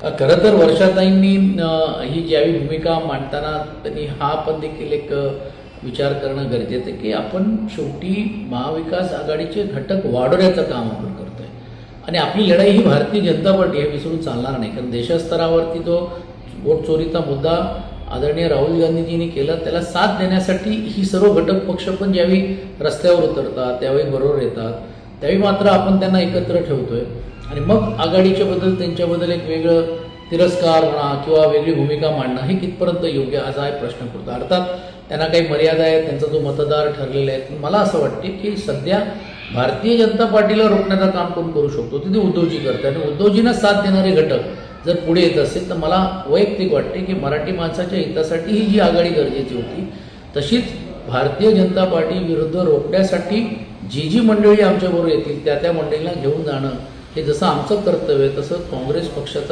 खरं तर वर्षाताईंनी ही ज्यावेळी भूमिका मांडताना त्यांनी हा पण देखील एक विचार करणं गरजेचं आहे की आपण शेवटी महाविकास आघाडीचे घटक वाढवण्याचं काम आपण करतोय आणि आपली लढाई ही भारतीय जनता पार्टी हे विसरून चालणार नाही. कारण देशस्तरावरती जो वोट चोरीचा मुद्दा आदरणीय राहुल गांधीजींनी केला त्याला साथ देण्यासाठी ही सर्व घटक पक्ष पण ज्यावेळी रस्त्यावर उतरतात त्यावेळी बरोबर येतात त्यावेळी मात्र आपण त्यांना एकत्र ठेवतोय आणि मग आघाडीच्या बद्दल त्यांच्याबद्दल एक वेगळं तिरस्कार म्हणा किंवा वेगळी भूमिका मांडणं हे कितपर्यंत योग्य असा एक प्रश्न पडतो. अर्थात त्यांना काही मर्यादा आहेत, त्यांचा जो मतदार ठरलेले आहेत. मला असं वाटते की सध्या भारतीय जनता पार्टीला रोखण्याचं काम कोण करू शकतो ते उद्धवजी करतात आणि उद्धवजींना साथ देणारे घटक जर पुढे येत असेल तर मला वैयक्तिक वाटते की मराठी माणसाच्या हितासाठी ही जी आघाडी गरजेची होती तशीच भारतीय जनता पार्टी विरुद्ध रोखण्यासाठी जी मंडळी आमच्याबरोबर येतील त्या मंडळींना घेऊन जाणं हे जसं आमचं कर्तव्य आहे तसं काँग्रेस पक्षाचं